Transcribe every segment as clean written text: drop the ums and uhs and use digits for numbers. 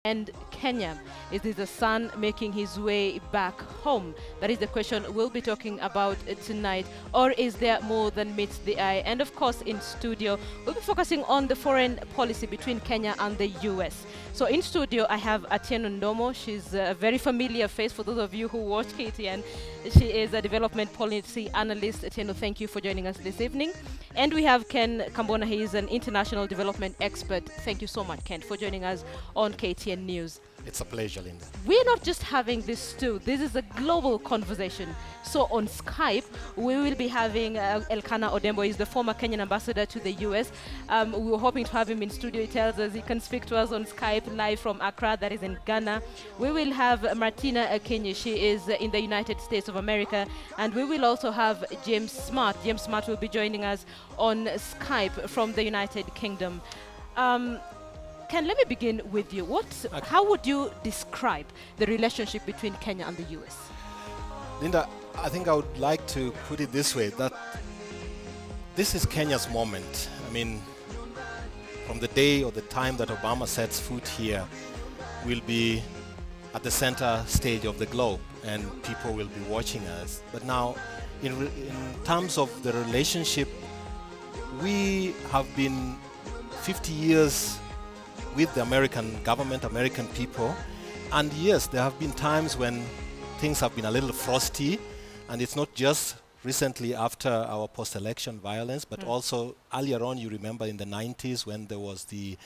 and Kenya? Is this the son making his way back home? That is the question we'll be talking about tonight. Or is there more than meets the eye? And of course, in studio, we'll be focusing on the foreign policy between Kenya and the US. So in studio, I have Atieno Ndomo. She's a very familiar face for those of you who watch KTN. She is a development policy analyst. Atieno, thank you for joining us this evening. And we have Ken Kambona. He is an international development expert. Thank you so much, Ken, for joining us on KTN News. It's a pleasure, Linda. We're not just having this too. This is a global conversation. So on Skype, we will be having Elkanah Odembo. He's the former Kenyan ambassador to the US. We were hoping to have him in studio. He tells us he can speak to us on Skype live from Accra, that is in Ghana. We will have Martina Akinyi. She is in the United States of America. And we will also have James Smart. James Smart will be joining us on Skype from the United Kingdom. Ken, let me begin with you. How would you describe the relationship between Kenya and the US? Linda, I think I would like to put it this way, that this is Kenya's moment. I mean, from the day or the time that Obama sets foot here, we'll be at the center stage of the globe and people will be watching us. But now, in terms of the relationship, we have been 50 years with the American government, American people. And yes, there have been times when things have been a little frosty, and it's not just recently after our post-election violence, but also earlier on, you remember in the 90s when there was the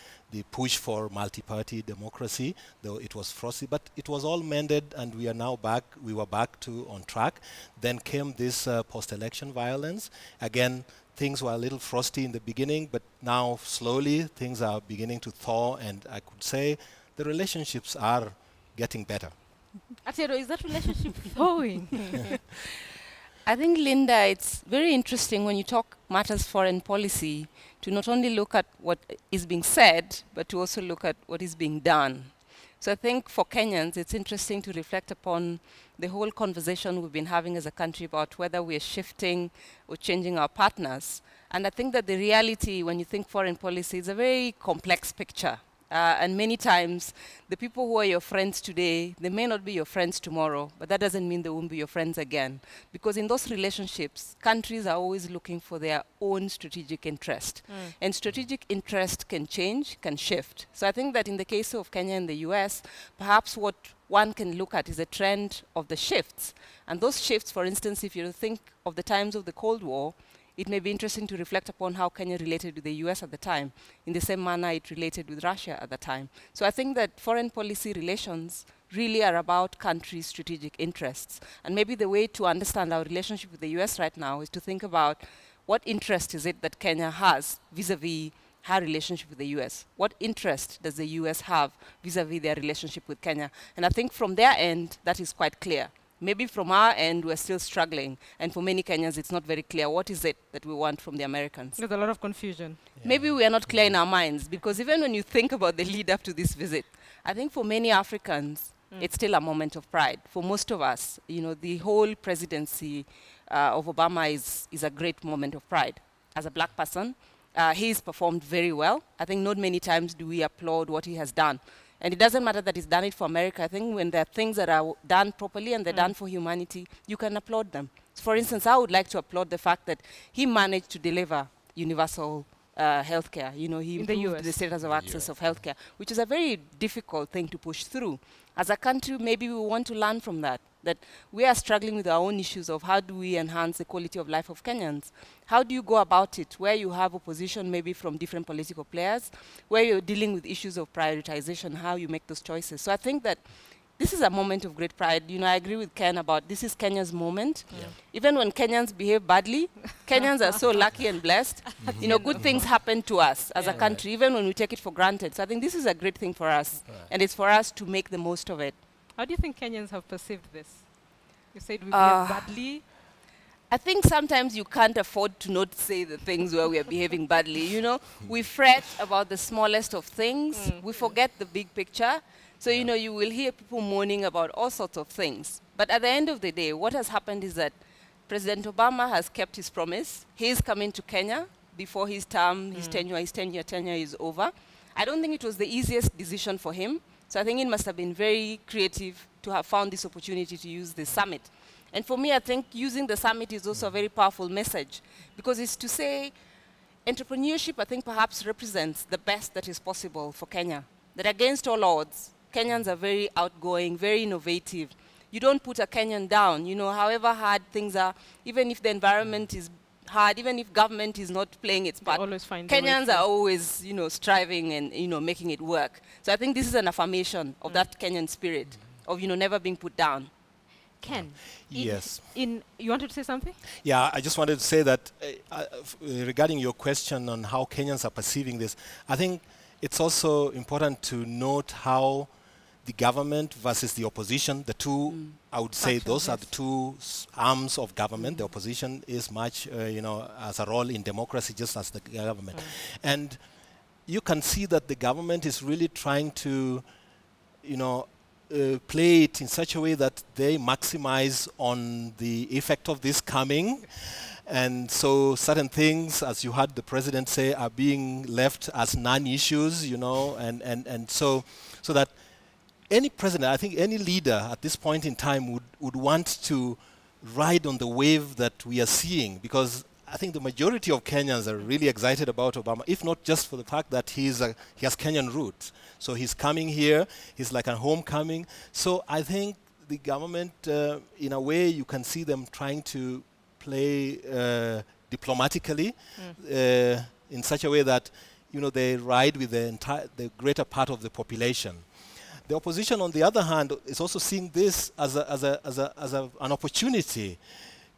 push for multi-party democracy, though it was frosty, but it was all mended and we are now back, we were back to on track. Then came this post-election violence. Again, things were a little frosty in the beginning, but now slowly things are beginning to thaw, and I could say the relationships are getting better. Atieno, is that relationship thawing? I think, Linda, it's very interesting when you talk matters foreign policy to not only look at what is being said, but to also look at what is being done. So I think for Kenyans, it's interesting to reflect upon the whole conversation we've been having as a country about whether we're shifting or changing our partners. And I think that the reality, when you think foreign policy, is a very complex picture. And many times, the people who are your friends today, they may not be your friends tomorrow, but that doesn't mean they won't be your friends again. Because in those relationships, countries are always looking for their own strategic interest. And strategic interest can change, can shift. So I think that in the case of Kenya and the US, perhaps what one can look at is a trend of the shifts. And those shifts, for instance, if you think of the times of the Cold War, it may be interesting to reflect upon how Kenya related with the US at the time, in the same manner it related with Russia at the time. So I think that foreign policy relations really are about countries' strategic interests. And maybe the way to understand our relationship with the US right now is to think about what interest is it that Kenya has vis-a-vis her relationship with the US? What interest does the US have vis-a-vis their relationship with Kenya? And I think from their end, that is quite clear. Maybe from our end, we're still struggling. And for many Kenyans, it's not very clear what is it that we want from the Americans. There's a lot of confusion. Yeah. Maybe we are not clear in our minds, because even when you think about the lead up to this visit, I think for many Africans, it's still a moment of pride. For most of us, you know, the whole presidency of Obama is a great moment of pride. As a black person, he's performed very well. I think not many times do we applaud what he has done. And it doesn't matter that he's done it for America. I think when there are things that are done properly and they're done for humanity, you can applaud them. So for instance, I would like to applaud the fact that he managed to deliver universal healthcare. You know, he improved the status of access of healthcare, which is a very difficult thing to push through. As a country, maybe we want to learn from that we are struggling with our own issues of how do we enhance the quality of life of Kenyans. How do you go about it where you have opposition maybe from different political players, where you're dealing with issues of prioritization, how you make those choices. So I think that this is a moment of great pride. You know, I agree with Ken about this is Kenya's moment. Yeah. Even when Kenyans behave badly, Kenyans are so lucky and blessed. You know, good things happen to us as a country, even when we take it for granted. So I think this is a great thing for us, and it's for us to make the most of it. How do you think Kenyans have perceived this? You said we behave badly. I think sometimes you can't afford to not say the things where we are behaving badly. You know, we fret about the smallest of things. We forget the big picture. So, you know, you will hear people moaning about all sorts of things. But at the end of the day, what has happened is that President Obama has kept his promise. He's coming to Kenya before his term, his tenure is over. I don't think it was the easiest decision for him. So I think it must have been very creative to have found this opportunity to use the summit. And for me, I think using the summit is also a very powerful message, because it's to say entrepreneurship, I think, perhaps represents the best that is possible for Kenya. That against all odds, Kenyans are very outgoing, very innovative. You don't put a Kenyan down, you know, however hard things are, even if the environment is hard, even if government is not playing its part, Kenyans are always, you know, striving and, you know, making it work. So I think this is an affirmation of that Kenyan spirit of, you know, never being put down. Ken, yes. You wanted to say something? Yeah, I just wanted to say that regarding your question on how Kenyans are perceiving this, I think it's also important to note how the government versus the opposition, the two, I would say those are the two arms of government. The opposition is much, you know, as a role in democracy, just as the government. And you can see that the government is really trying to, you know, play it in such a way that they maximize on the effect of this coming. And so certain things, as you heard the president say, are being left as non-issues, you know, and so that any president, I think any leader at this point in time would want to ride on the wave that we are seeing, because I think the majority of Kenyans are really excited about Obama, if not just for the fact that he has Kenyan roots. So he's coming here, he's like a homecoming. So I think the government, in a way, you can see them trying to play diplomatically in such a way that, you know, they ride with the greater part of the population. The opposition, on the other hand, is also seeing this as an opportunity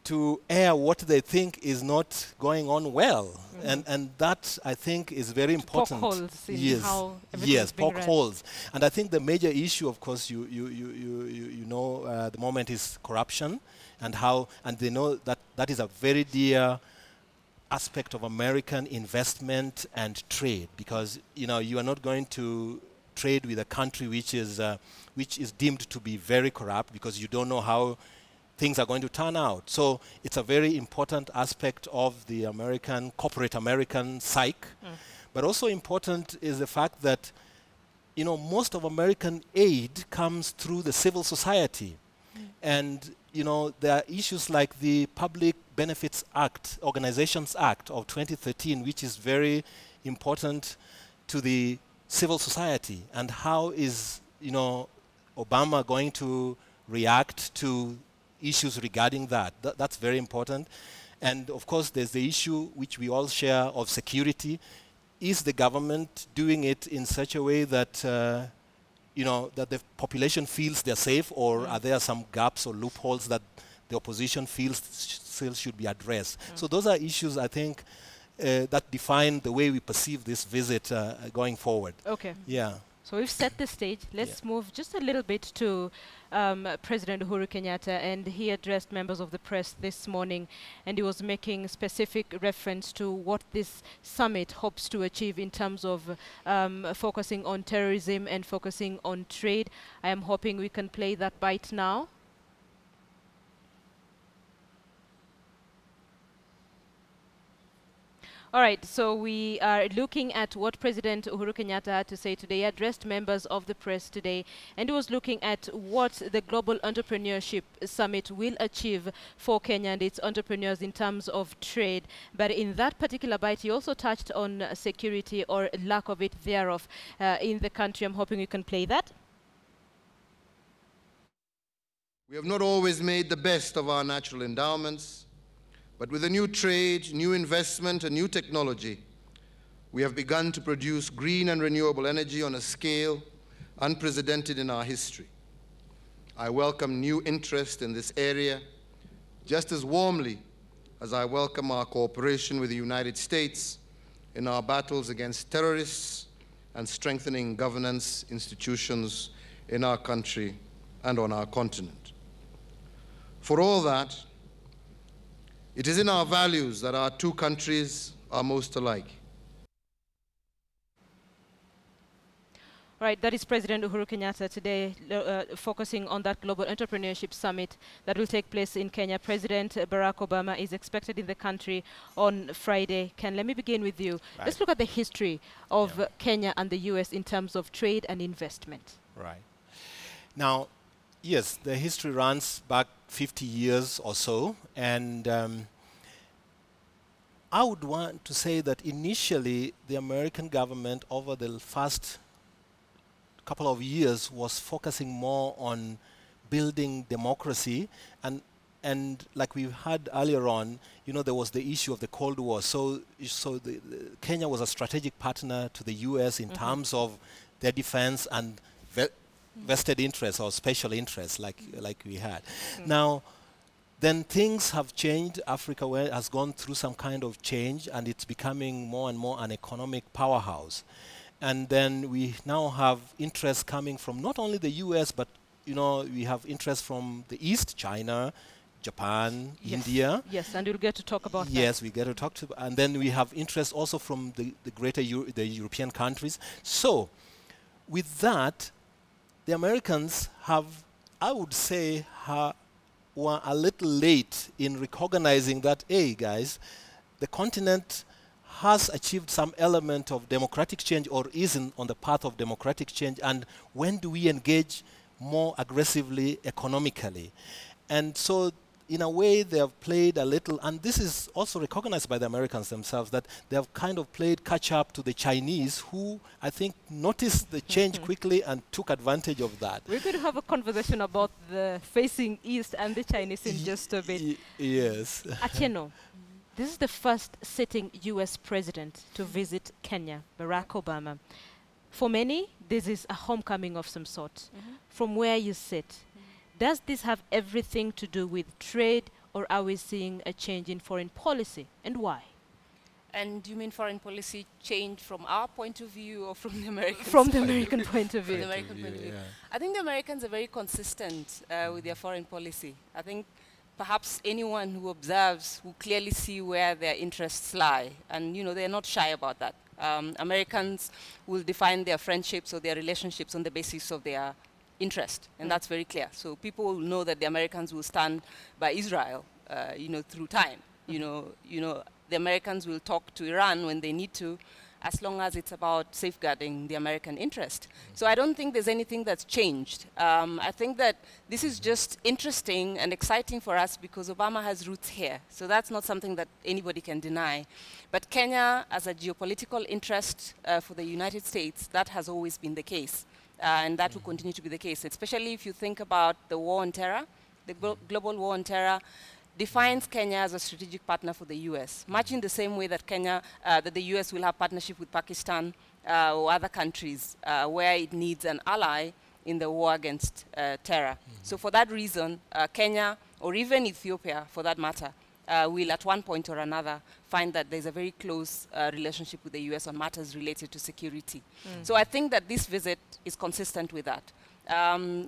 to air what they think is not going on well. And that, I think, is very important. Poke holes in how yes, poke holes. And I think the major issue, of course, you know, the moment is corruption, and they know that that is a very dear aspect of American investment and trade, because, you know, you are not going to trade with a country which is deemed to be very corrupt, because you don't know how things are going to turn out. So it's a very important aspect of the corporate American psyche. But also important is the fact that, you know, most of American aid comes through the civil society. And, you know, there are issues like the Public Benefits Act, Organizations Act of 2013, which is very important to the civil society. And how is, you know, Obama going to react to issues regarding that? That's very important. And of course, there's the issue which we all share of security. Is the government doing it in such a way that, you know, that the population feels they're safe, or are there some gaps or loopholes that the opposition feels still should be addressed? So those are issues, I think, that define the way we perceive this visit going forward. Okay. Yeah. So we've set the stage. Let's move just a little bit to President Uhuru Kenyatta, and he addressed members of the press this morning, and he was making specific reference to what this summit hopes to achieve in terms of focusing on terrorism and focusing on trade. I am hoping we can play that bite now. All right, so we are looking at what President Uhuru Kenyatta had to say today. He addressed members of the press today, and he was looking at what the Global Entrepreneurship Summit will achieve for Kenya and its entrepreneurs in terms of trade. But in that particular bite, he also touched on security, or lack of it thereof, in the country. I'm hoping you can play that. We have not always made the best of our natural endowments, but with a new trade, new investment, and new technology, we have begun to produce green and renewable energy on a scale unprecedented in our history. I welcome new interest in this area just as warmly as I welcome our cooperation with the United States in our battles against terrorists and strengthening governance institutions in our country and on our continent. For all that, it is in our values that our two countries are most alike. Right, that is President Uhuru Kenyatta today, focusing on that Global Entrepreneurship Summit that will take place in Kenya. President Barack Obama is expected in the country on Friday. Ken, let me begin with you. Right. Let's look at the history of Kenya and the US in terms of trade and investment. Right. Now, yes, the history runs back 50 years or so, and I would want to say that initially the American government over the first couple of years was focusing more on building democracy, and like we had earlier on, you know, there was the issue of the Cold War. So Kenya was a strategic partner to the US in terms of their defense and vested interests or special interests like we had. Now, then things have changed. Africa has gone through some kind of change, and it's becoming more and more an economic powerhouse. And then we now have interest coming from not only the US, but you know, we have interest from the East, China, Japan, India. Yes, and we'll get to talk about that. Yes, we get to talk to, and then we have interest also from the greater the European countries. So, with that, the Americans have, I would say, were a little late in recognizing that, hey guys, the continent has achieved some element of democratic change or isn't on the path of democratic change, and when do we engage more aggressively economically? And so in a way they have played a little, and this is also recognized by the Americans themselves, that they have kind of played catch up to the Chinese, who I think noticed the change quickly and took advantage of that. We're going to have a conversation about the facing East and the Chinese in just a bit. Yes. Atieno, this is the first sitting US president to visit Kenya, Barack Obama. For many, this is a homecoming of some sort. From where you sit, does this have everything to do with trade, or are we seeing a change in foreign policy, and why? And do you mean foreign policy change from our point of view or from the American From the American point of From view. the American point of view. I think the Americans are very consistent with their foreign policy. I think perhaps anyone who observes will clearly see where their interests lie. And, you know, they're not shy about that. Americans will define their friendships or their relationships on the basis of their interest, and that's very clear. So people will know that the Americans will stand by Israel, you know, through time. You know, the Americans will talk to Iran when they need to, as long as it's about safeguarding the American interest. So I don't think there's anything that's changed. I think that this is just interesting and exciting for us because Obama has roots here. So that's not something that anybody can deny. But Kenya, as a geopolitical interest for the United States, that has always been the case. And that will continue to be the case, especially if you think about the war on terror. The global war on terror defines Kenya as a strategic partner for the US, much in the same way that that the US will have partnership with Pakistan or other countries where it needs an ally in the war against terror. So for that reason, Kenya, or even Ethiopia for that matter, will at one point or another find that there's a very close relationship with the US on matters related to security. So I think that this visit is consistent with that.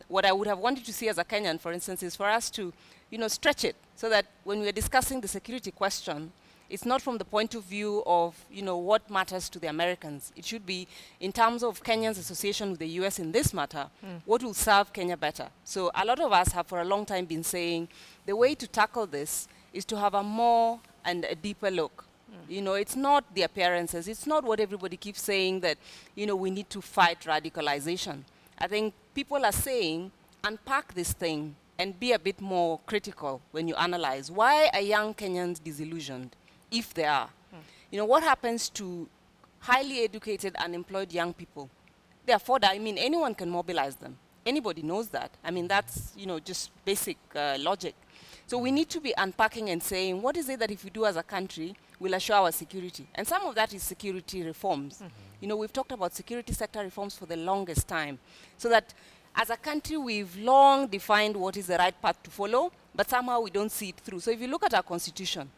What I would have wanted to see as a Kenyan, for instance, is for us to, you know, stretch it so that when we're discussing the security question, it's not from the point of view of, you know, what matters to the Americans. It should be in terms of Kenyans' association with the US in this matter, what will serve Kenya better. So a lot of us have for a long time been saying the way to tackle this is to have a more and a deeper look. You know, it's not the appearances. It's not what everybody keeps saying that, you know, we need to fight radicalization. I think people are saying, unpack this thing and be a bit more critical when you analyze. Why are young Kenyans disillusioned, if they are? You know, what happens to highly educated, unemployed young people? Therefore, I mean, anyone can mobilize them. Anybody knows that. I mean, that's, you know, just basic logic. So we need to be unpacking and saying, what is it that if we do as a country will assure our security? And some of that is security reforms. You know, we've talked about security sector reforms for the longest time. So that as a country, we've long defined what is the right path to follow, but somehow we don't see it through. So if you look at our constitution,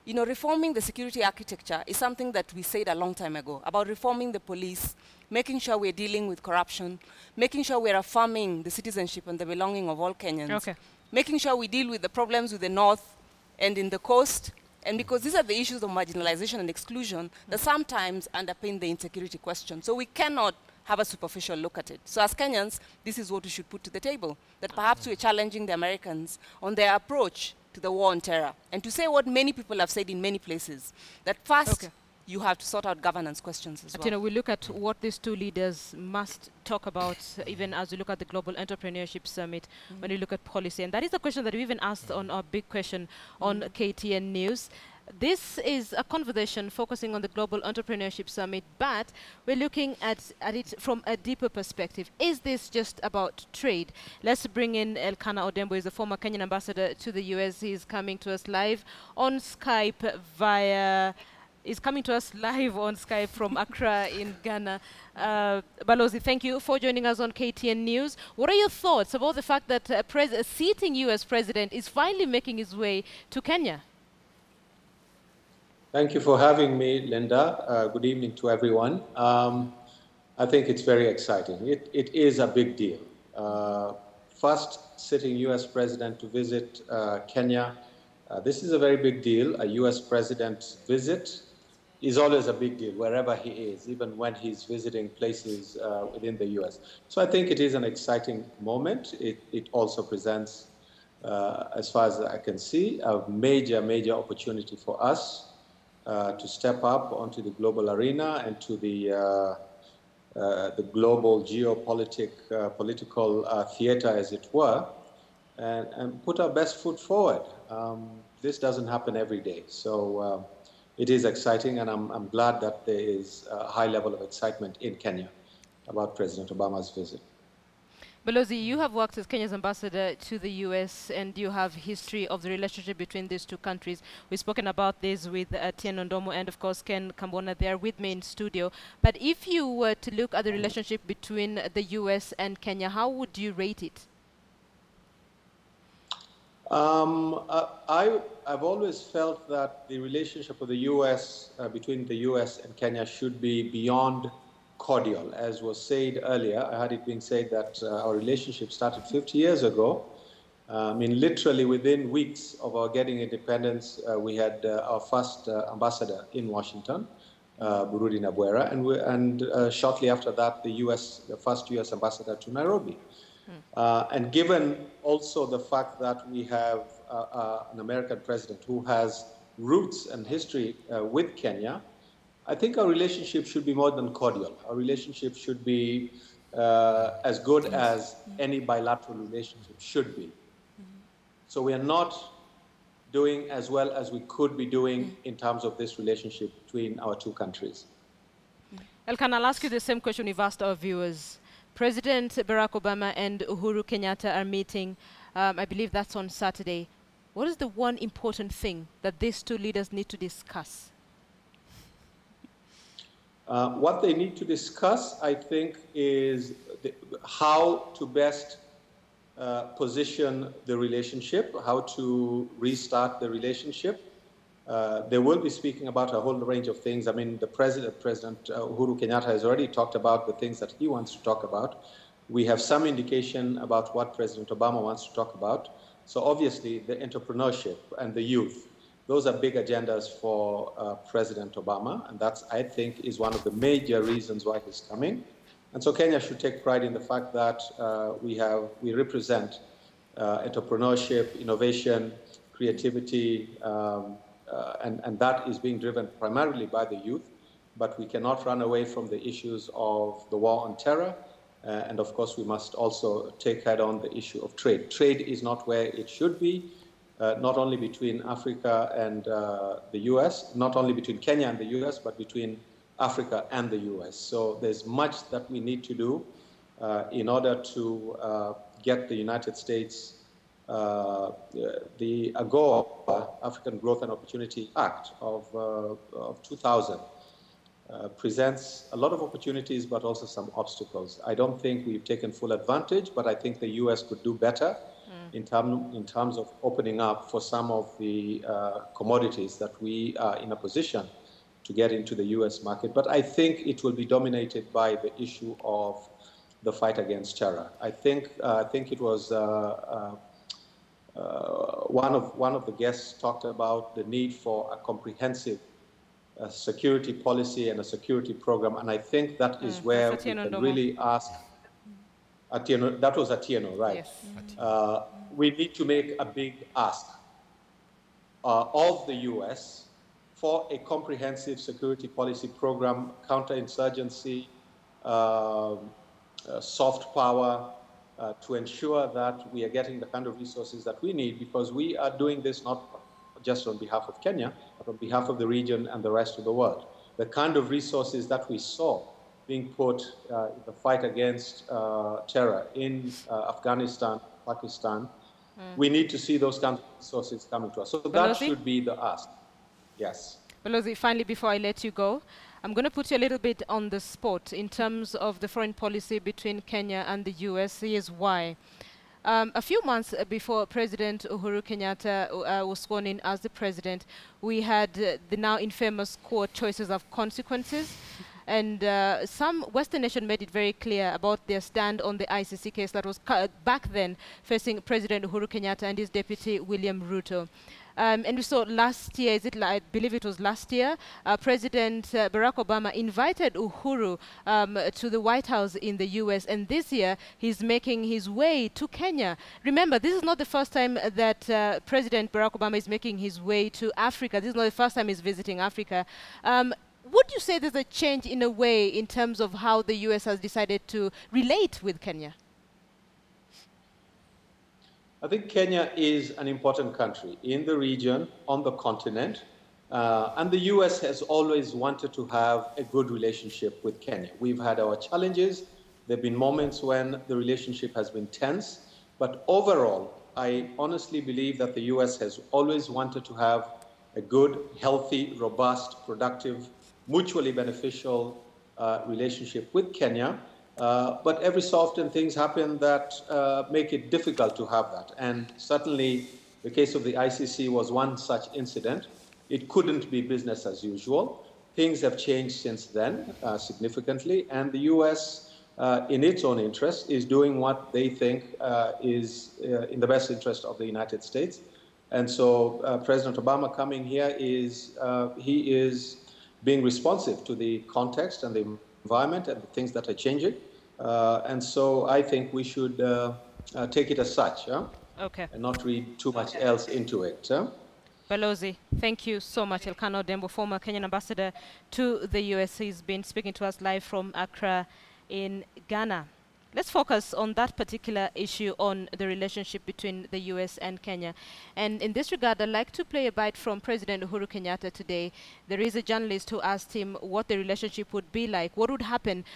you know, reforming the security architecture is something that we said a long time ago, about reforming the police, making sure we're dealing with corruption, making sure we're affirming the citizenship and the belonging of all Kenyans, making sure we deal with the problems with the north and in the coast, and because these are the issues of marginalization and exclusion that sometimes underpin the insecurity question. So we cannot have a superficial look at it. So as Kenyans, this is what we should put to the table, that perhaps we're challenging the Americans on their approach to the war on terror, and to say what many people have said in many places, that first, you have to sort out governance questions as well. You know, we look at what these two leaders must talk about, even as we look at the Global Entrepreneurship Summit, when we look at policy. And that is a question that we even asked on our big question on KTN News. This is a conversation focusing on the Global Entrepreneurship Summit, but we're looking at it from a deeper perspective. Is this just about trade? Let's bring in Elkanah Odembo, who is the former Kenyan ambassador to the US. He's coming to us live on Skype via... is coming to us live on Skype from Accra in Ghana. Balozi, thank you for joining us on KTN News. What are your thoughts about the fact that a sitting US president is finally making his way to Kenya? Thank you for having me, Linda. Good evening to everyone. I think it's very exciting. It is a big deal. First sitting US president to visit Kenya. This is a very big deal. A US president's visit is always a big deal wherever he is, even when he's visiting places within the US. So I think it is an exciting moment. It also presents, as far as I can see, a major opportunity for us to step up onto the global arena and to the global political theater, as it were, and put our best foot forward. This doesn't happen every day, so it is exciting, and I'm glad that there is a high level of excitement in Kenya about President Obama's visit. Balozi, you have worked as Kenya's ambassador to the US, and you have history of the relationship between these two countries. We've spoken about this with Tien Ndomo and, of course, Ken Kambona. They are with me in studio. But if you were to look at the relationship between the US and Kenya, how would you rate it? I've always felt that the relationship of the US, between the US and Kenya should be beyond cordial. As was said earlier, I had it being said that our relationship started 50 years ago. I mean, literally within weeks of our getting independence, we had our first ambassador in Washington, Burudi Nabwera, and shortly after that, the first US ambassador to Nairobi. And given also the fact that we have an American president who has roots and history with Kenya, I think our relationship should be more than cordial. Our relationship should be as good as any bilateral relationship should be. So we are not doing as well as we could be doing in terms of this relationship between our two countries. Elkanah, I'll ask you the same question we've asked our viewers. President Barack Obama and Uhuru Kenyatta are meeting. I believe that's on Saturday. What is the one important thing that these two leaders need to discuss? What they need to discuss, I think, is how to best position the relationship, how to restart the relationship. They will be speaking about a whole range of things. I mean, President Uhuru Kenyatta has already talked about the things that he wants to talk about. We have some indication about what President Obama wants to talk about. So obviously, the entrepreneurship and the youth, those are big agendas for President Obama, and that's, I think, is one of the major reasons why he's coming. And so Kenya should take pride in the fact that we represent entrepreneurship, innovation, creativity, and that is being driven primarily by the youth. But we cannot run away from the issues of the war on terror, and of course we must also take head on the issue of trade. Trade is not where it should be. Not only between Africa and the US, not only between Kenya and the US, but between Africa and the US. So there's much that we need to do in order to get the United States, the AGOA, African Growth and Opportunity Act of 2000, presents a lot of opportunities, but also some obstacles. I don't think we've taken full advantage, but I think the US could do better in terms of opening up for some of the commodities that we are in a position to get into the US market. But I think it will be dominated by the issue of the fight against terror. I think it was one of the guests talked about the need for a comprehensive security policy and a security program, and I think that is where we can really ask. That was Atieno, right? Yes. We need to make a big ask of the US for a comprehensive security policy program, counterinsurgency, soft power, to ensure that we are getting the kind of resources that we need, because we are doing this not just on behalf of Kenya, but on behalf of the region and the rest of the world. The kind of resources that we saw being put in the fight against terror in Afghanistan, Pakistan, we need to see those kinds of resources coming to us. So that should be the ask. Yes. Balozi, finally, before I let you go, I'm going to put you a little bit on the spot in terms of the foreign policy between Kenya and the US. Here's why. A few months before President Uhuru Kenyatta was sworn in as the president, we had the now infamous quote, choices of consequences. And some Western nations made it very clear about their stand on the ICC case that was back then facing President Uhuru Kenyatta and his deputy, William Ruto. And we saw last year, I believe it was last year, President Barack Obama invited Uhuru to the White House in the US, and this year he's making his way to Kenya. Remember, this is not the first time that President Barack Obama is making his way to Africa. This is not the first time he's visiting Africa. Would you say there's a change in a way in terms of how the US has decided to relate with Kenya? I think Kenya is an important country in the region, on the continent, and the US has always wanted to have a good relationship with Kenya. We've had our challenges. There have been moments when the relationship has been tense, but overall, I honestly believe that the US has always wanted to have a good, healthy, robust, productive, mutually beneficial relationship with Kenya. But every so often things happen that make it difficult to have that. And certainly the case of the ICC was one such incident. It couldn't be business as usual. Things have changed since then significantly. And the US, in its own interest, is doing what they think is in the best interest of the United States. And so President Obama coming here he is being responsive to the context and the environment and the things that are changing. And so I think we should take it as such, okay, and not read too much else into it. Balozi, thank you so much. Elkanah Odembo, former Kenyan ambassador to the US. He's been speaking to us live from Accra in Ghana. Let's focus on that particular issue, on the relationship between the US and Kenya. And in this regard, I'd like to play a bite from President Uhuru Kenyatta today. There is a journalist who asked him what the relationship would be like, what would happen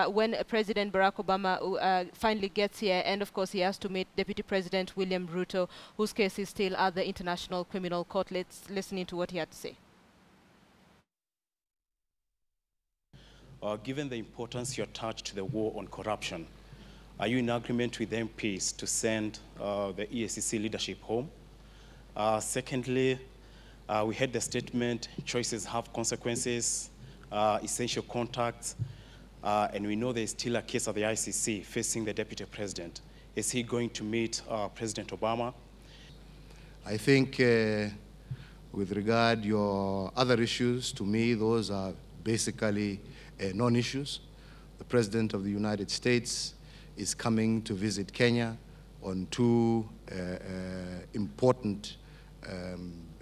when President Barack Obama finally gets here. And of course, he has to meet Deputy President William Ruto, whose case is still at the International Criminal Court. Let's listen to what he had to say. Given the importance you attach to the war on corruption, are you in agreement with MPs to send the EACC leadership home? Secondly, we heard the statement, choices have consequences, essential contacts, and we know there's still a case of the ICC facing the deputy president. Is he going to meet President Obama? I think with regard your other issues, to me, those are basically non-issues. The President of the United States is coming to visit Kenya on two important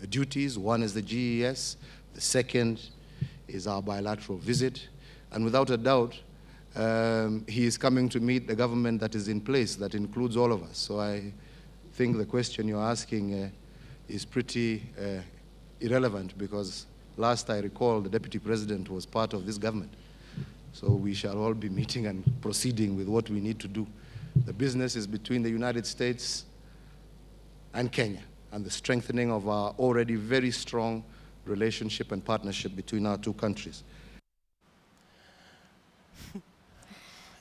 duties. One is the GES, the second is our bilateral visit. And without a doubt, he is coming to meet the government that is in place, that includes all of us. So I think the question you're asking is pretty irrelevant, because last I recall, the Deputy President was part of this government. So we shall all be meeting and proceeding with what we need to do. The business is between the United States and Kenya, and the strengthening of our already very strong relationship and partnership between our two countries.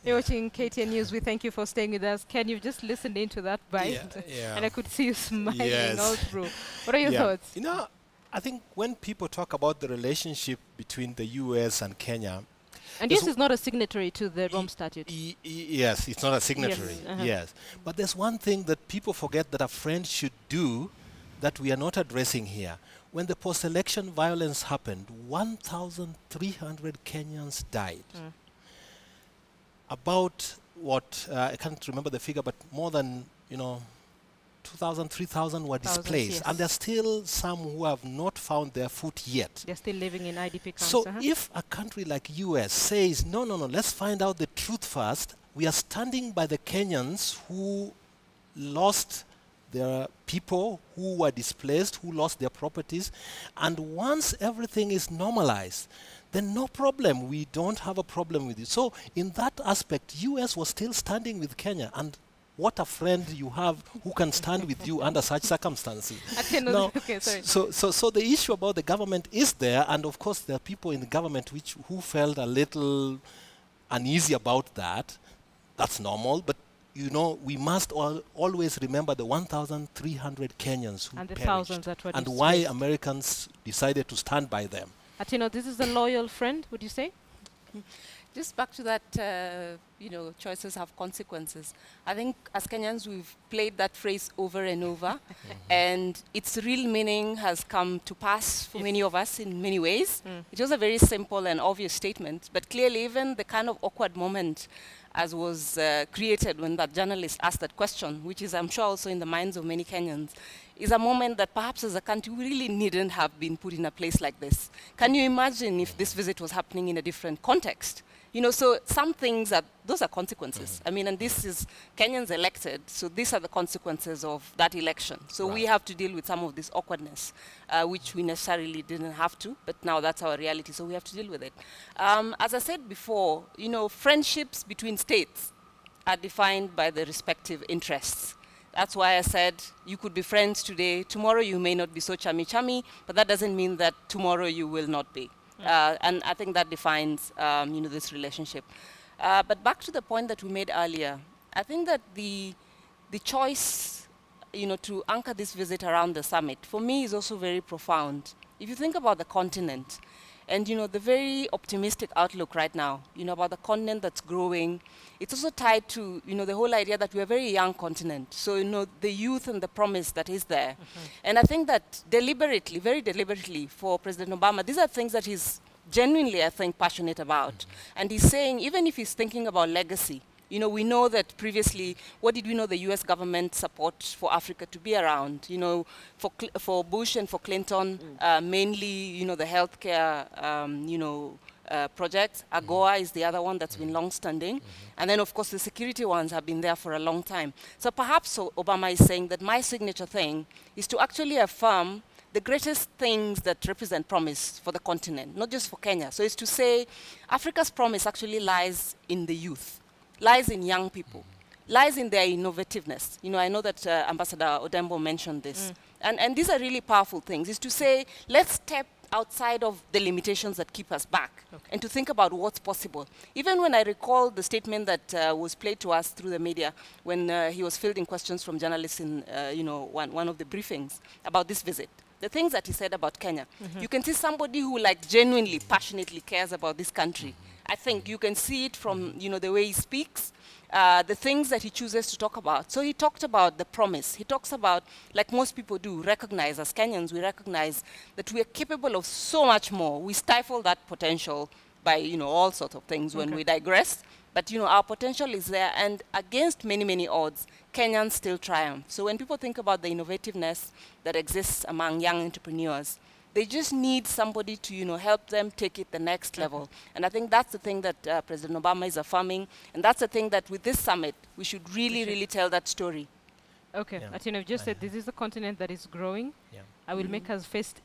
You're watching KTN News. We thank you for staying with us. Ken, you've just listened into that bite, and I could see you smiling all through. What are your thoughts? You know, I think when people talk about the relationship between the US and Kenya, and yes, it's not a signatory to the Rome Statute. Yes, it's not a signatory, yes. But there's one thing that people forget that a friend should do that we are not addressing here. When the post-election violence happened, 1,300 Kenyans died. About what, I can't remember the figure, but more than, 2,000, 3,000 were displaced. Yes. And there's still some who have not found their foot yet. They're still living in IDP camps. So if a country like US says, no, let's find out the truth first, we are standing by the Kenyans who lost their people, who were displaced, who lost their properties. And once everything is normalized, then no problem. We don't have a problem with it. So in that aspect, US was still standing with Kenya. And what a friend you have who can stand with you under such circumstances. Now, okay, sorry. So the issue about the government is there, and of course there are people in the government who felt a little uneasy about that. That's normal, but you know, we must always remember the 1,300 Kenyans who and the perished, thousands that were and why Americans decided to stand by them. Atino, this is a loyal friend, would you say? Just back to that, you know, choices have consequences. I think as Kenyans, we've played that phrase over and over, and its real meaning has come to pass for many of us in many ways. It was a very simple and obvious statement, but clearly even the kind of awkward moment as was created when that journalist asked that question, which is, I'm sure, also in the minds of many Kenyans, is a moment that perhaps as a country we really needn't have been put in a place like this. Can you imagine if this visit was happening in a different context? You know, so some things those are consequences. I mean, and this is Kenyans elected, so these are the consequences of that election. So we have to deal with some of this awkwardness, which we necessarily didn't have to, but now that's our reality, so we have to deal with it. As I said before, you know, friendships between states are defined by the respective interests. That's why I said you could be friends today, tomorrow you may not be so chummy-chummy, but that doesn't mean that tomorrow you will not be. And I think that defines, you know, this relationship. But back to the point that we made earlier, I think that the choice, you know, to anchor this visit around the summit, for me, is also very profound. If you think about the continent, and, you know, the very optimistic outlook right now, you know, about the continent that's growing, it's also tied to, you know, the whole idea that we're a very young continent. So, you know, the youth and the promise that is there. And I think that deliberately, very deliberately for President Obama, these are things that he's genuinely, I think, passionate about. And he's saying, even if he's thinking about legacy, you know, we know that previously, what did we know the US government support for Africa to be around? You know, for Bush and for Clinton, mainly, you know, the healthcare, you know, projects. AGOA is the other one that's been long-standing. And then, of course, the security ones have been there for a long time. So perhaps Obama is saying that my signature thing is to actually affirm the greatest things that represent promise for the continent, not just for Kenya. So it's to say Africa's promise actually lies in the youth, lies in young people, lies in their innovativeness. You know, I know that Ambassador Odembo mentioned this. And these are really powerful things, is to say, let's step outside of the limitations that keep us back and to think about what's possible. Even when I recall the statement that was played to us through the media when he was fielding questions from journalists in, you know, one of the briefings about this visit, the things that he said about Kenya, you can see somebody who, like, genuinely, passionately cares about this country. I think you can see it from, you know, the way he speaks, the things that he chooses to talk about. So he talked about the promise. He talks about, like most people do, recognize, as Kenyans, we recognize that we are capable of so much more. We stifle that potential by, you know, all sorts of things when we digress. But, you know, our potential is there, and against many, many odds, Kenyans still triumph. So when people think about the innovativeness that exists among young entrepreneurs, they just need somebody to, you know, help them take it the next level. And I think that's the thing that President Obama is affirming, and that's the thing that with this summit, we should really, really tell that story. Okay, Atino, you've just said this is a continent that is growing. I will make us face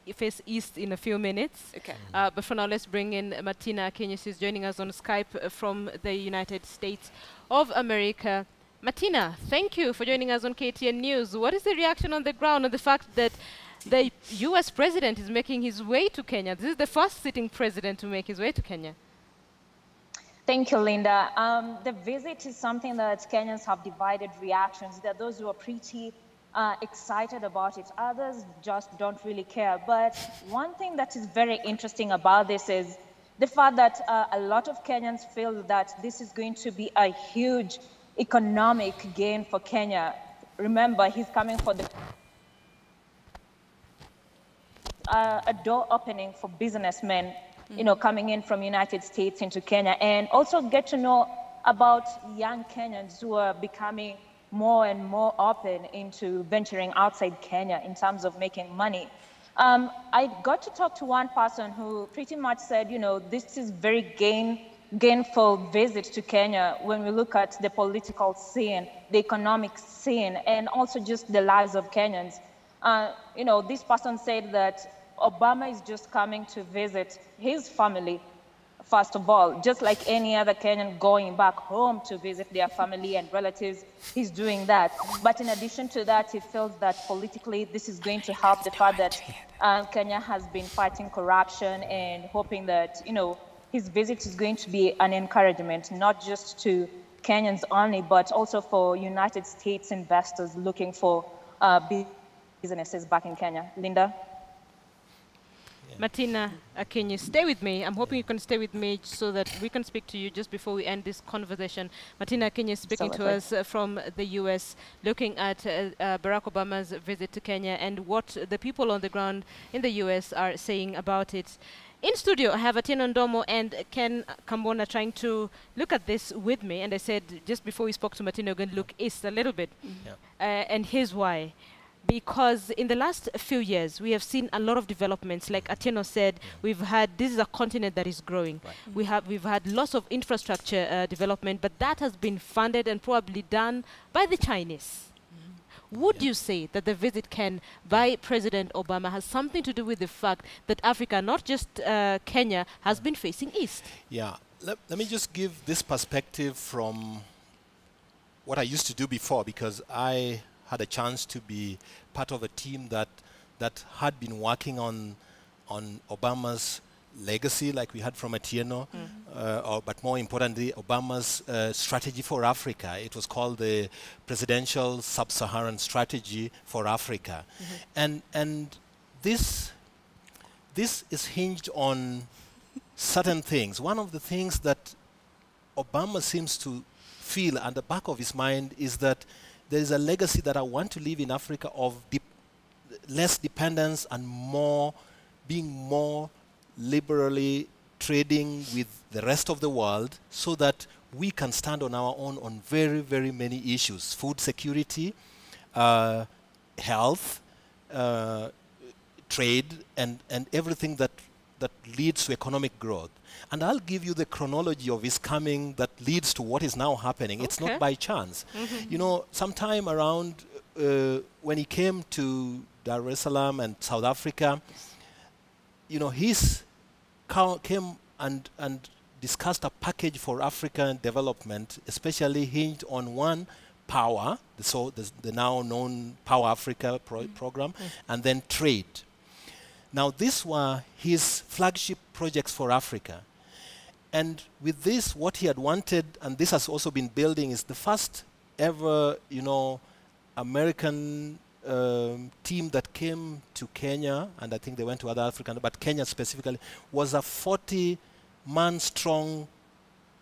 east in a few minutes. Okay. But for now, let's bring in Martina Kenya. She's joining us on Skype from the United States of America. Martina, thank you for joining us on KTN News. What is the reaction on the ground on the fact that the US president is making his way to Kenya? This is the first sitting president to make his way to Kenya. Thank you, Linda. The visit is something that Kenyans have divided reactions. There are those who are pretty excited about it. Others just don't really care. But one thing that is very interesting about this is the fact that a lot of Kenyans feel that this is going to be a huge economic gain for Kenya. Remember, he's coming for the a door opening for businessmen, you know, coming in from United States into Kenya, and also get to know about young Kenyans who are becoming more and more open into venturing outside Kenya in terms of making money. I got to talk to one person who pretty much said, you know, this is very gainful visit to Kenya when we look at the political scene, the economic scene, and also just the lives of Kenyans. You know, this person said that Obama is just coming to visit his family, first of all, just like any other Kenyan going back home to visit their family and relatives, he's doing that. But in addition to that, he feels that politically this is going to help the fact that Kenya has been fighting corruption, and hoping that, you know, his visit is going to be an encouragement, not just to Kenyans only, but also for United States investors looking for businesses back in Kenya. Linda? Martina, can you stay with me? I'm hoping you can stay with me so that we can speak to you just before we end this conversation. Martina, can you speaking to us from the US, looking at Barack Obama's visit to Kenya and what the people on the ground in the US are saying about it. In studio, I have Atieno Ndomo and Ken Kambona trying to look at this with me. And I said, just before we spoke to Martina, we're going to look east a little bit. And here's why. Because in the last few years, we have seen a lot of developments. Like Atieno said, this is a continent that is growing. We've had lots of infrastructure development, but that has been funded and probably done by the Chinese. Would you say that the visit, Ken, by President Obama has something to do with the fact that Africa, not just Kenya, has been facing east? Yeah, let me just give this perspective from what I used to do before, because I had a chance to be part of a team that had been working on Obama's legacy, like we had from Atieno, but more importantly, Obama's strategy for Africa. It was called the Presidential Sub-Saharan Strategy for Africa. And this is hinged on certain things. One of the things that Obama seems to feel at the back of his mind is that there is a legacy that I want to leave in Africa of less dependence and being more liberally trading with the rest of the world, so that we can stand on our own on very, very many issues: food security, health, trade, and everything that leads to economic growth. And I'll give you the chronology of his coming that leads to what is now happening. Okay. It's not by chance. You know, sometime around when he came to Dar es Salaam and South Africa, you know, he came and discussed a package for African development, especially hinged on one, power, the now known Power Africa program, and then trade. Now, these were his flagship projects for Africa. And with this, what he had wanted, and this has also been building, is the first ever, you know, American team that came to Kenya, and I think they went to other African, but Kenya specifically, was a 40-man strong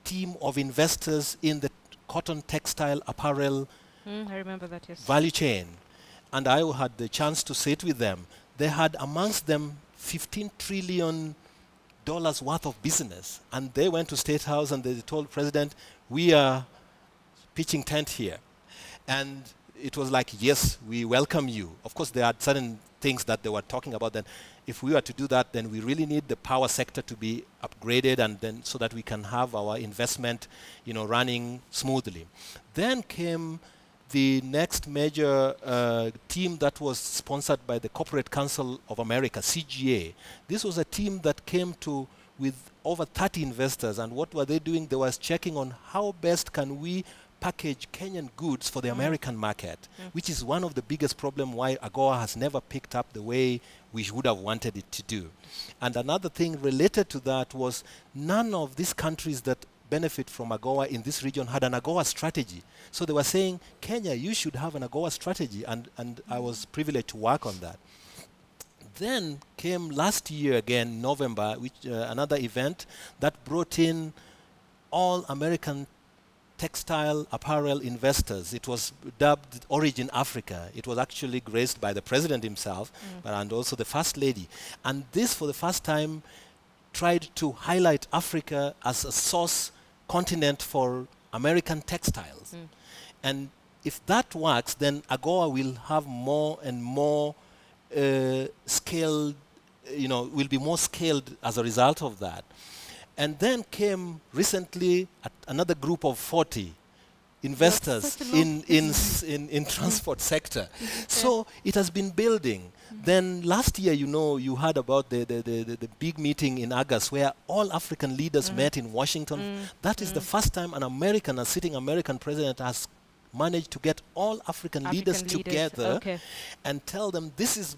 team of investors in the cotton, textile, apparel I remember that, yes. value chain. And I had the chance to sit with them. They had amongst them $15 trillion worth of business. And they went to State House and they told President, we are pitching tent here. And it was like, yes, we welcome you. Of course, there are certain things that they were talking about. Then if we were to do that, then we really need the power sector to be upgraded, and then so that we can have our investment, you know, running smoothly. Then came the next major team that was sponsored by the Corporate Council of America, CGA. This was a team that came with over 30 investors, and what were they doing? They were checking on how best can we package Kenyan goods for the American market, which is one of the biggest problems why AGOA has never picked up the way we would have wanted it to do. And another thing related to that was none of these countries that benefit from AGOA in this region had an AGOA strategy. So they were saying, Kenya, you should have an AGOA strategy, and I was privileged to work on that. Then came last year again, November, which another event that brought in all American textile apparel investors. It was dubbed Origin Africa. It was actually graced by the president himself, and also the First Lady. And this, for the first time, tried to highlight Africa as a source continent for American textiles. And if that works, then AGOA will have more and more scaled, will be more scaled as a result of that. And then came recently another group of 40 investors in transport sector. So it has been building. Then last year, you heard about the big meeting in August where all African leaders met in Washington. That is the first time a sitting American president has managed to get all African leaders together and tell them, this is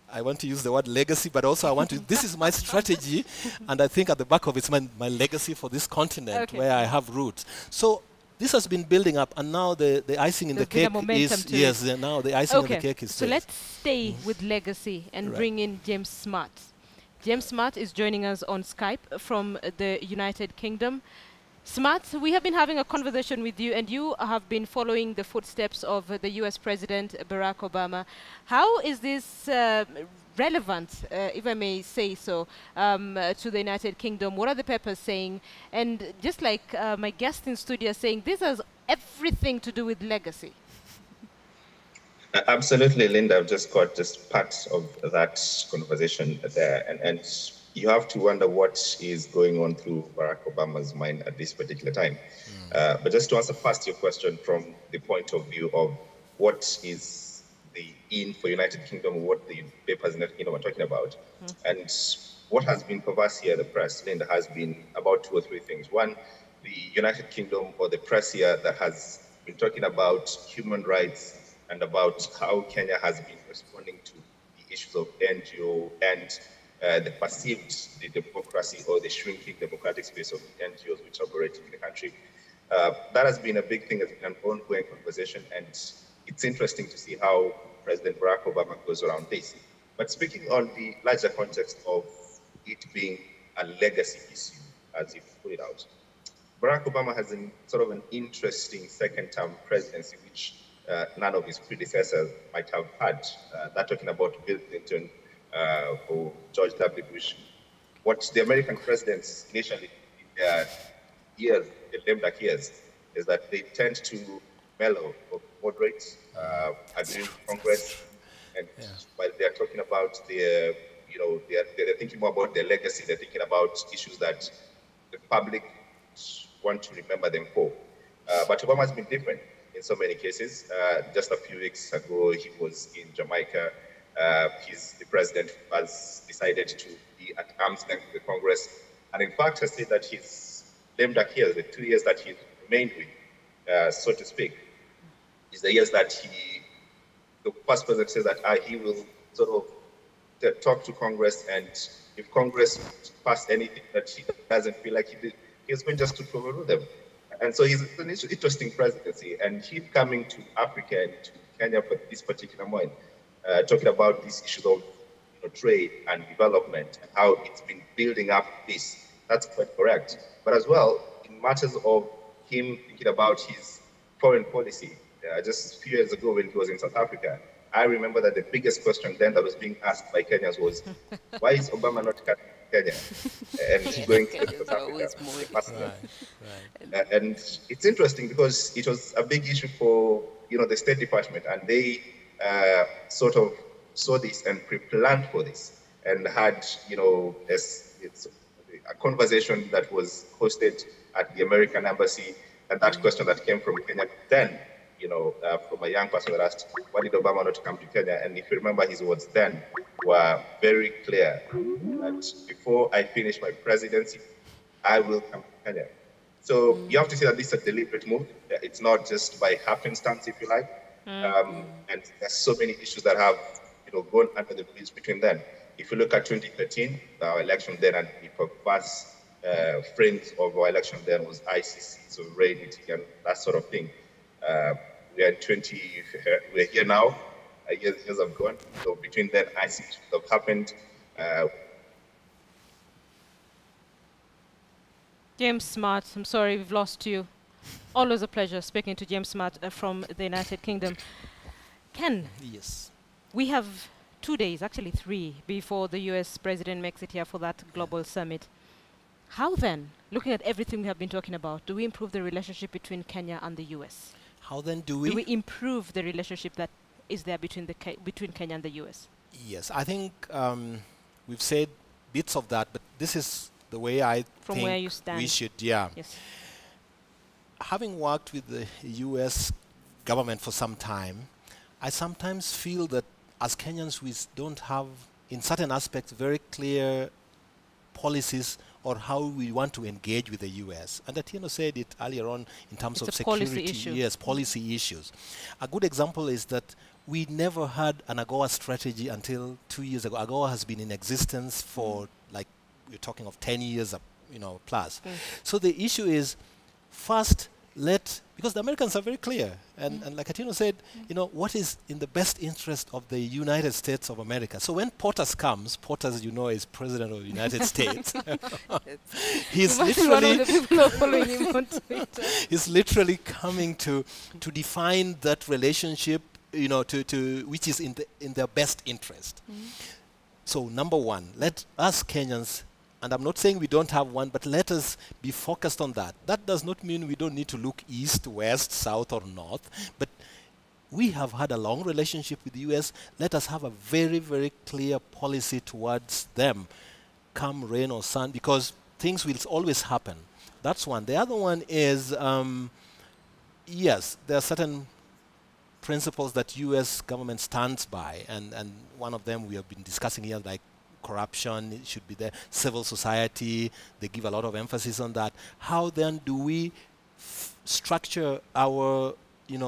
I want to use the word legacy, but also this is my strategy, and I think at the back of it's my legacy for this continent where I have roots. So this has been building up, and now the icing in the cake is, now the icing on the cake is So let's stay with legacy and bring in James Smart. James Smart is joining us on Skype from the United Kingdom. Smart, we have been having a conversation with you, and you have been following the footsteps of the US President Barack Obama. How is this relevant, if I may say so, to the United Kingdom? What are the papers saying? And just like my guest in studio saying, this has everything to do with legacy. Absolutely, Linda. I've just got just part of that conversation there. And you have to wonder what is going on through Barack Obama's mind at this particular time. But just to answer first your question from the point of view of what is the in for United Kingdom, what the papers in United Kingdom are talking about. And what has been perverse here, the press, Linda, has been about 2 or 3 things. One, the United Kingdom or the press here that has been talking about human rights and about how Kenya has been responding to the issues of NGO and the perceived democracy or the shrinking democratic space of the NGOs which operate in the country. That has been a big thing, it's been an ongoing conversation, and it's interesting to see how President Barack Obama goes around this. But speaking on the larger context of it being a legacy issue, as you put it out, Barack Obama has sort of an interesting second-term presidency, which none of his predecessors might have had. They're talking about Bill Clinton or George W. Bush. What the American presidents initially, in their years, the lame duck years, is that they tend to mellow or moderate, agree with Congress, and while they're talking about their, they're thinking more about their legacy, they're thinking about issues that the public want to remember them for. But Obama's been different in so many cases. Just a few weeks ago, he was in Jamaica. The president has decided to be at arm's length with the Congress. And in fact, has said that his lame duck years, the 2 years that he remained with, so to speak, is the years that the first president says that he will sort of talk to Congress, and if Congress passed anything that he doesn't feel like he did, he's going just to overrule them. And so it's an interesting presidency, and him coming to Africa and to Kenya for this particular moment, talking about these issues of trade and development and how it's been building up this. That's quite correct. But as well, in matters of him thinking about his foreign policy, just a few years ago when he was in South Africa, I remember that the biggest question then that was being asked by Kenyans was, why is Obama not coming to Kenya? And going to South Africa. And it's interesting because it was a big issue for the State Department, and they sort of saw this and pre-planned for this, and had it's a conversation that was hosted at the American embassy, and that question that came from Kenya then, from a young person that asked, why did Obama not come to Kenya? And if you remember, his words then were very clear, that before I finish my presidency, I will come to Kenya. So you have to say that this is a deliberate move. It's not just by happenstance, if you like. And there's so many issues that have gone under the bridge between them. If you look at 2013, our election then, and the first frames of our election then was ICC, so raid and that sort of thing. We're here now. Years have gone. So between then, ICC have happened. James Smart, I'm sorry we've lost you. Always a pleasure speaking to James Smart from the United Kingdom. Ken, yes, we have 2 days, actually 3, before the US president makes it here for that global summit. How then, looking at everything we have been talking about, do we improve the relationship between Kenya and the US? How then do we improve the relationship that is there between between Kenya and the US? Yes, I think we've said bits of that, but this is the way I From think where you stand. we should, yeah. Yes. Having worked with the US government for some time, I sometimes feel that as Kenyans we don't have, in certain aspects, very clear policies or how we want to engage with the US. And Atieno said it earlier on in terms of security. Policy issue. Yes, policy issues. A good example is that we never had an AGOA strategy until 2 years ago. AGOA has been in existence for like, we're talking of 10 years, plus. So the issue is, first, because the Americans are very clear, and like Atieno said, what is in the best interest of the United States of America. So when POTUS comes, POTUS, is President of the United States. He's literally he's literally coming to define that relationship, which is in their best interest. So number one, let us Kenyans, and I'm not saying we don't have one, but let us be focused on that. That does not mean we don't need to look east, west, south, or north, but we have had a long relationship with the US. Let us have a very, very clear policy towards them, come rain or sun, because things will always happen. That's one. The other one is, yes, there are certain principles that US government stands by, and one of them we have been discussing here, like corruption, it should be there, civil society, they give a lot of emphasis on that. How then do we structure our,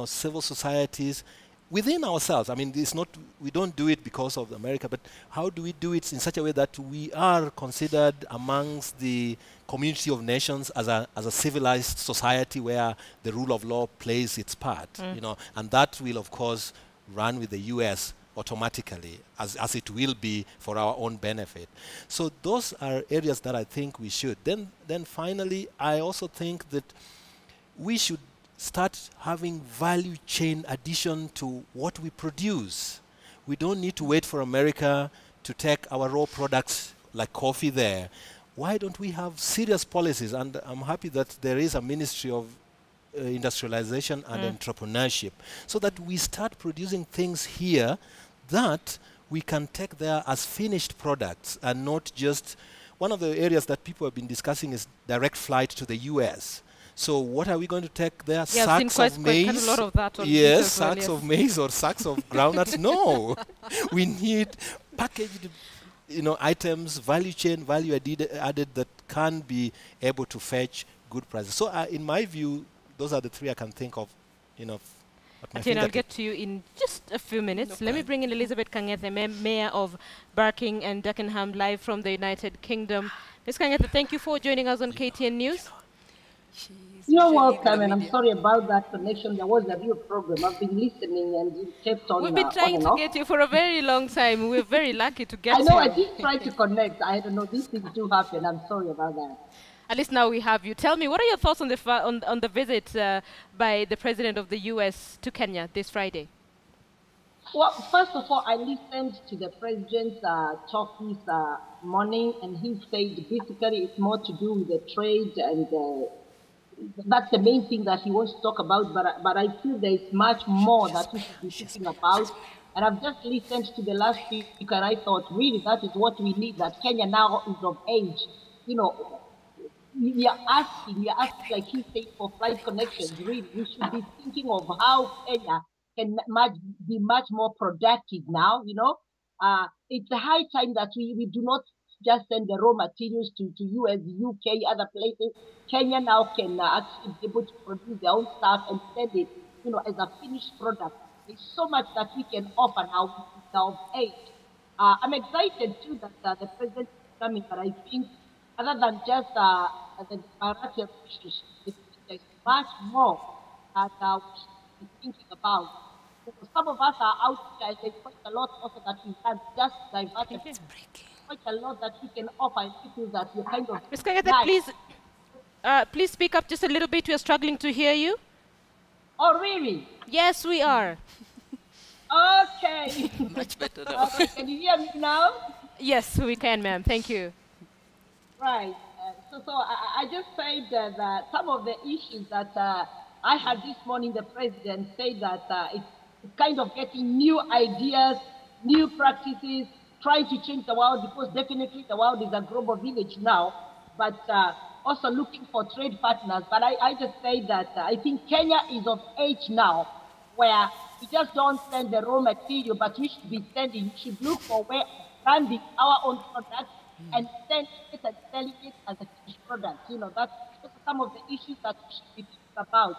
civil societies within ourselves? I mean, it's not, we don't do it because of America, but how do we do it in such a way that we are considered amongst the community of nations as a civilized society where the rule of law plays its part, and that will, of course, run with the US automatically, as it will be for our own benefit. So those are areas that I think we should. Then finally, I also think that we should start having value chain addition to what we produce. We don't need to wait for America to take our raw products like coffee there. Why don't we have serious policies? And I'm happy that there is a Ministry of Industrialization and Entrepreneurship, so that we start producing things here that we can take there as finished products, and not just, one of the areas that people have been discussing is direct flight to the US. So what are we going to take there? Yeah, sacks of maize? Quite a lot of that on yes, sacks of maize or sacks of groundnuts? No. We need packaged items, value chain, value added that can be able to fetch good prices. So in my view, those are the three I can think of, Atieno, I'll get to you in just a few minutes. Let me bring in Elizabeth Kenyatta, Mayor of Barking and Dagenham, live from the United Kingdom. Ms. Kenyatta, thank you for joining us on KTN News. You're welcome, and I'm sorry about that connection. There was a real problem. I've been listening, and you kept on. We've been trying to get you for a very long time. We're very lucky to get you. I know, I did try to connect. I don't know, these things do happen. I'm sorry about that. At least now we have you. Tell me, what are your thoughts on the visit by the President of the US to Kenya this Friday? Well, first of all, I listened to the President's talk this morning, and he said basically it's more to do with the trade, and that's the main thing that he wants to talk about, but I feel there is much more that we should be thinking about. And I've just listened to the last speaker, and I thought, really, that is what we need, that Kenya now is of age. We are asking, like he said, for flight connections. Really, we should be thinking of how Kenya can be much more productive now. It's a high time that we do not just send the raw materials to US, UK, other places. Kenya now can actually be able to produce their own stuff and send it, as a finished product. There's so much that we can offer now of aid. I'm excited too that the President is coming, but I think other than just the bilateral issues, there's much more that we should be thinking about. Because some of us are out there, there's quite a lot also that we can just divert it. Quite a lot that we can offer, and people that we kind of... Ms. Kenyatta, please speak up just a little bit. We are struggling to hear you. Oh, really? Yes, we are. Okay. Much better now. Okay, can you hear me now? Yes, we can, ma'am. Thank you. Right. So I just said that some of the issues that I had this morning the president say that it's kind of getting new ideas, new practices, trying to change the world, because definitely the world is a global village now, but also looking for trade partners. But I just say that I think Kenya is of age now where we just don't send the raw material, but we should be sending, we should look for where branding our own products and send it and selling it as a finished product. You know, that's some of the issues that we should be thinking about.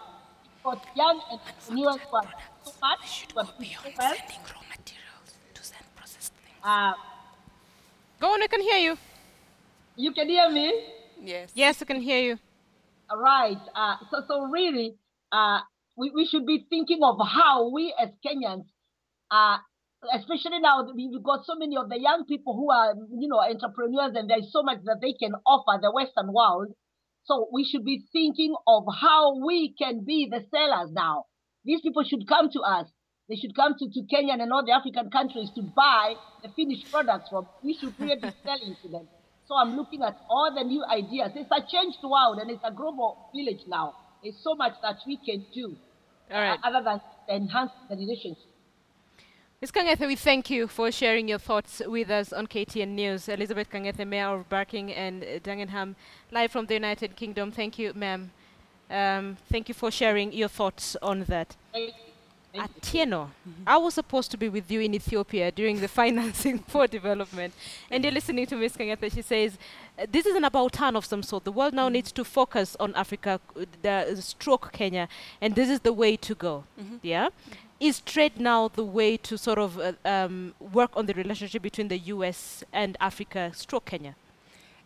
Because young entrepreneurs who are so much, who are doing so well. Sending raw materials to send processed things. Go on, I can hear you. You can hear me? Yes. Yes, I can hear you. All right. So really, we should be thinking of how we as Kenyans, especially now that we've got so many of the young people who are, you know, entrepreneurs, and there's so much that they can offer the Western world. So we should be thinking of how we can be the sellers now. These people should come to us. They should come to Kenya and all the African countries to buy the finished products from. We should really be selling to them. So I'm looking at all the new ideas. It's a changed world, and it's a global village now. There's so much that we can do, other than enhance the relationship. Ms. Kangethe, we thank you for sharing your thoughts with us on KTN News. Elizabeth Kangethe, Mayor of Barking and Dagenham, live from the United Kingdom. Thank you, ma'am. Thank you for sharing your thoughts on that. Atieno, I was supposed to be with you in Ethiopia during the financing for development. And you're listening to Ms. Kenyatta. She says, this is an about turn of some sort. The world now needs to focus on Africa, stroke Kenya, and this is the way to go. Yeah? Is trade now the way to sort of work on the relationship between the US and Africa, stroke Kenya?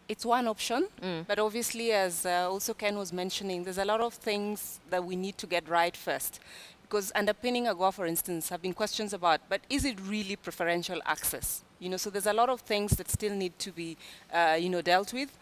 It's one option, but obviously, as also Ken was mentioning, there's a lot of things that we need to get right first. Because underpinning AGOA, for instance, have been questions about, but is it really preferential access? You know, so there's a lot of things that still need to be, you know, dealt with.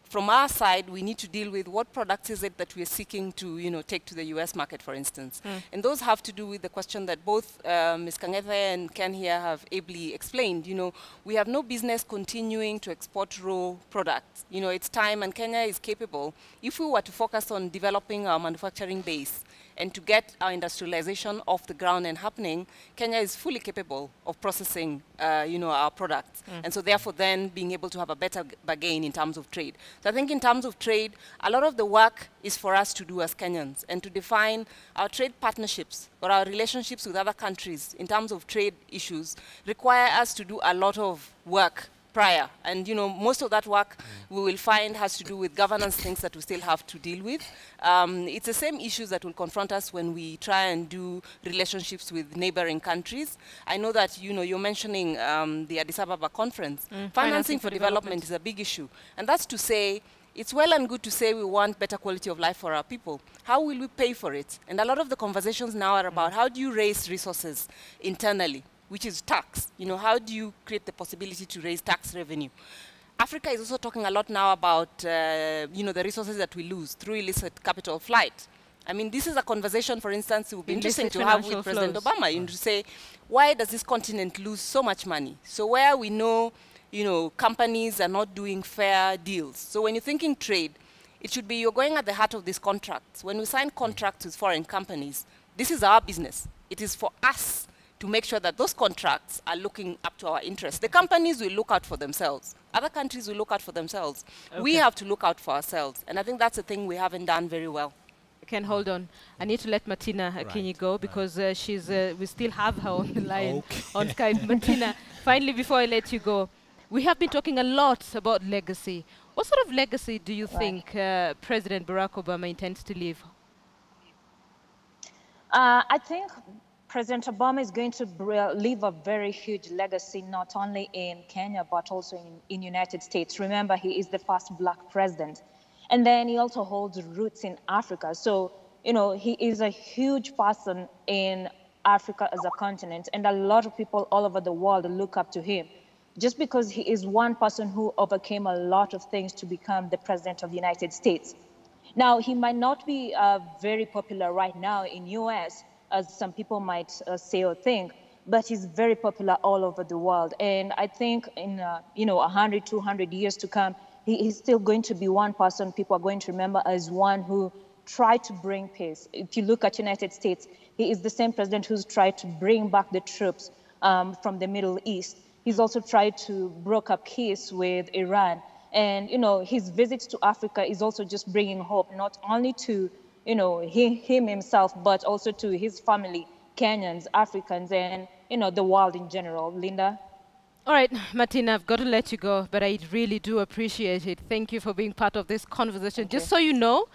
From our side, we need to deal with what products is it that we're seeking to, you know, take to the US market, for instance. And those have to do with the question that both Ms. Kangethe and Ken here have ably explained. You know, we have no business continuing to export raw products. You know, it's time, and Kenya is capable. If we were to focus on developing our manufacturing base and to get our industrialization off the ground and happening, Kenya is fully capable of processing, you know, our products. And so therefore then being able to have a better bargain in terms of trade. So I think in terms of trade, a lot of the work is for us to do as Kenyans and to define our trade partnerships or our relationships with other countries in terms of trade issues require us to do a lot of work prior. And, you know, most of that work we will find has to do with governance things that we still have to deal with. It's the same issues that will confront us when we try and do relationships with neighboring countries. I know that, you know, you're mentioning the Addis Ababa conference. Financing for development is a big issue. And that's to say, it's well and good to say we want better quality of life for our people. How will we pay for it? And a lot of the conversations now are about how do you raise resources internally, which is tax. You know, how do you create the possibility to raise tax revenue? Africa is also talking a lot now about, you know, the resources that we lose through illicit capital flight. I mean, this is a conversation, for instance, it would be interesting to have with President Obama, you know, to say, why does this continent lose so much money? So where we know, you know, companies are not doing fair deals. So when you're thinking trade, it should be you're going at the heart of these contracts. When we sign contracts with foreign companies, this is our business. It is for us to make sure that those contracts are looking up to our interests. The companies will look out for themselves. Other countries will look out for themselves. We have to look out for ourselves. And I think that's the thing we haven't done very well. Ken, hold on. I need to let Martina Akinyi go because we still have her on the line on Skype. Martina, finally, before I let you go, we have been talking a lot about legacy. What sort of legacy do you think President Barack Obama intends to leave? I think President Obama is going to leave a very huge legacy, not only in Kenya, but also in United States. Remember, he is the first black president. And then he also holds roots in Africa. So, you know, he is a huge person in Africa as a continent. And a lot of people all over the world look up to him. Just because he is one person who overcame a lot of things to become the president of the United States. Now, he might not be very popular right now in US, as some people might say or think, but he's very popular all over the world. And I think in, you know, 100, 200 years to come, he is still going to be one person people are going to remember as one who tried to bring peace. If you look at United States, he is the same president who's tried to bring back the troops from the Middle East. He's also tried to broker peace with Iran. And, his visit to Africa is also just bringing hope, not only to, him himself, but also to his family, Kenyans, Africans, and, the world in general. Linda? All right, Martina, I've got to let you go, but I really do appreciate it. Thank you for being part of this conversation. Just so you know,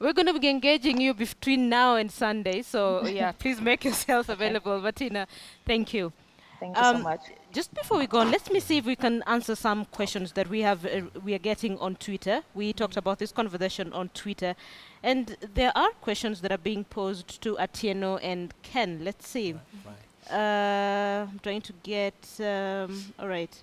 we're going to be engaging you between now and Sunday. So, yeah, please make yourself available. Martina, thank you. Thank you so much. Just before we go on, let me see if we can answer some questions that we are getting on Twitter. We talked about this conversation on Twitter, and there are questions that are being posed to Atieno and Ken. Let's see. Right. I'm trying to get, all right.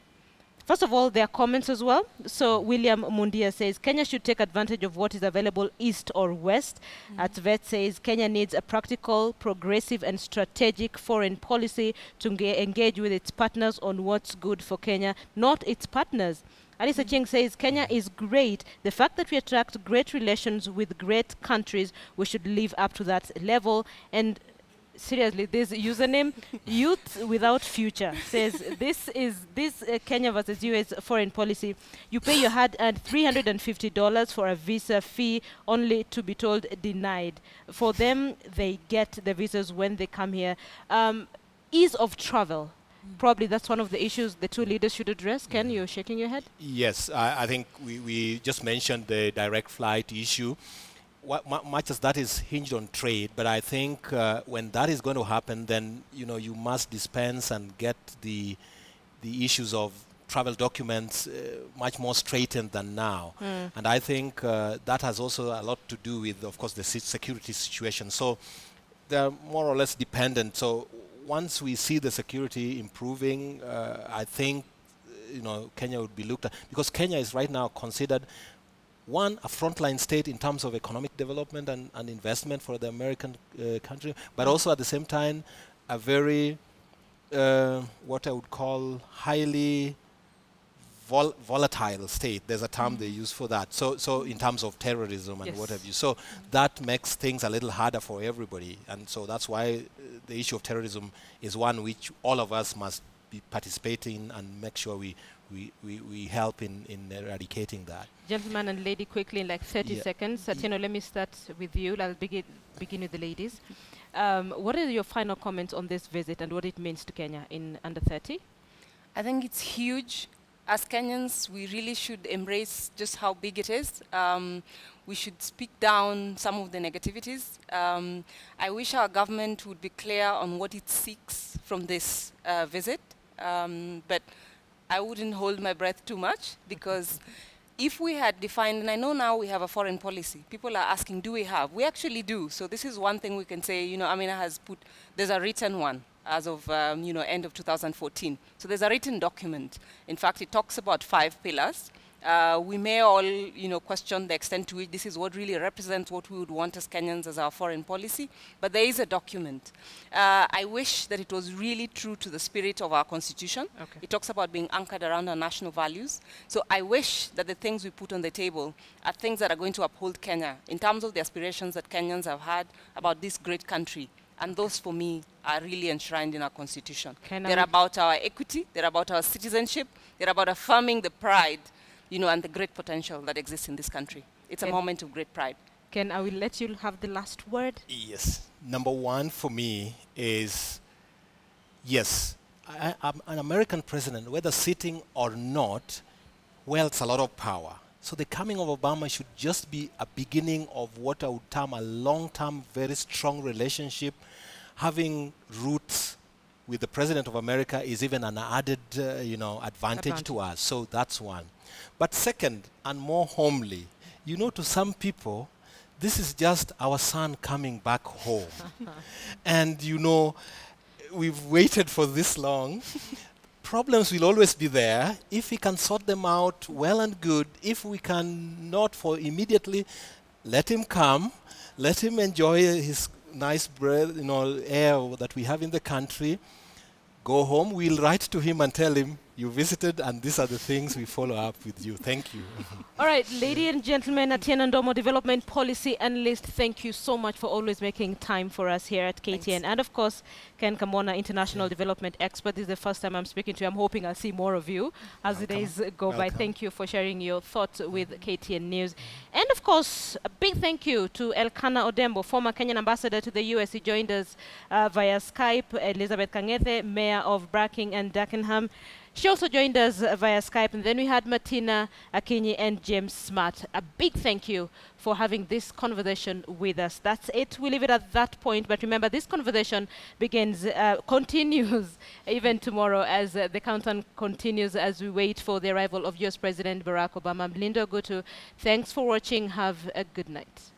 First of all, there are comments as well. So William Mundia says, Kenya should take advantage of what is available east or west. Atvet says, Kenya needs a practical, progressive and strategic foreign policy to engage with its partners on what's good for Kenya, not its partners. Alisa Ching says, Kenya is great. The fact that we attract great relations with great countries, we should live up to that level. And seriously, this username, Youth Without Future, says this Kenya versus US foreign policy. You pay your hard-earned $350 for a visa fee only to be told denied. For them, they get the visas when they come here. Ease of travel. Probably that's one of the issues the two leaders should address. Ken, you're shaking your head? Yes, I think we just mentioned the direct flight issue. Much as that is hinged on trade, but I think when that is going to happen, then you must dispense and get the issues of travel documents much more straightened than now. And I think that has also a lot to do with, of course, the security situation. So they're more or less dependent. So once we see the security improving, I think Kenya would be looked at, because Kenya is right now considered one, a frontline state in terms of economic development and investment for the American country, but also at the same time a very, what I would call highly volatile state. There's a term they use for that. So in terms of terrorism and what have you. So that makes things a little harder for everybody. And so that's why the issue of terrorism is one which all of us must be participating and make sure we help in eradicating that. Gentleman and lady, quickly in like 30 seconds. Atieno, let me start with you. I'll begin with the ladies. What are your final comments on this visit and what it means to Kenya in under 30? I think it's huge. As Kenyans, we really should embrace just how big it is. We should speak down some of the negativities. I wish our government would be clear on what it seeks from this visit, but I wouldn't hold my breath too much, because if we had defined, and I know now we have a foreign policy, people are asking, do we have? We actually do. So this is one thing we can say, Amina has put, there's a written one as of, end of 2014. So there's a written document. In fact, it talks about 5 pillars. We may all, question the extent to which this is what really represents what we would want as Kenyans as our foreign policy, but there is a document. I wish that it was really true to the spirit of our constitution. Okay. It talks about being anchored around our national values. So I wish that the things we put on the table are things that are going to uphold Kenya in terms of the aspirations that Kenyans have had about this great country. And those, for me, are really enshrined in our constitution. They're about our equity, they're about our citizenship, they're about affirming the pride and the great potential that exists in this country. It's a moment of great pride. Ken, I will let you have the last word. Yes. Number one for me is, yes, I'm an American president, whether sitting or not, wields a lot of power. So the coming of Obama should just be a beginning of what I would term a long-term, very strong relationship. Having roots with the President of America is even an added, advantage to us. So that's one. But second, and more homely, to some people, this is just our son coming back home. And, we've waited for this long. Problems will always be there. If we can sort them out, well and good. If we can not for immediately, let him come. Let him enjoy his nice breath, air that we have in the country. Go home. We'll write to him and tell him, you visited, and these are the things we follow up with you. Thank you. All right, ladies and gentlemen, Atieno Ndomo, Development Policy Analyst, thank you so much for always making time for us here at KTN. Thanks. And of course, Ken Kamona, International Development Expert. This is the first time I'm speaking to you. I'm hoping I'll see more of you as the days go by. Thank you for sharing your thoughts with KTN News. And of course, a big thank you to Elkanah Odembo, former Kenyan ambassador to the US. He joined us via Skype. Elizabeth Kang'ethe, Mayor of Bracking and Dagenham. She also joined us via Skype, and then we had Martina Akinyi and James Smart. A big thank you for having this conversation with us. That's it. We leave it at that point. But remember, this conversation continues even tomorrow as the countdown continues as we wait for the arrival of US President Barack Obama. I'm Linda Ogutu. Thanks for watching. Have a good night.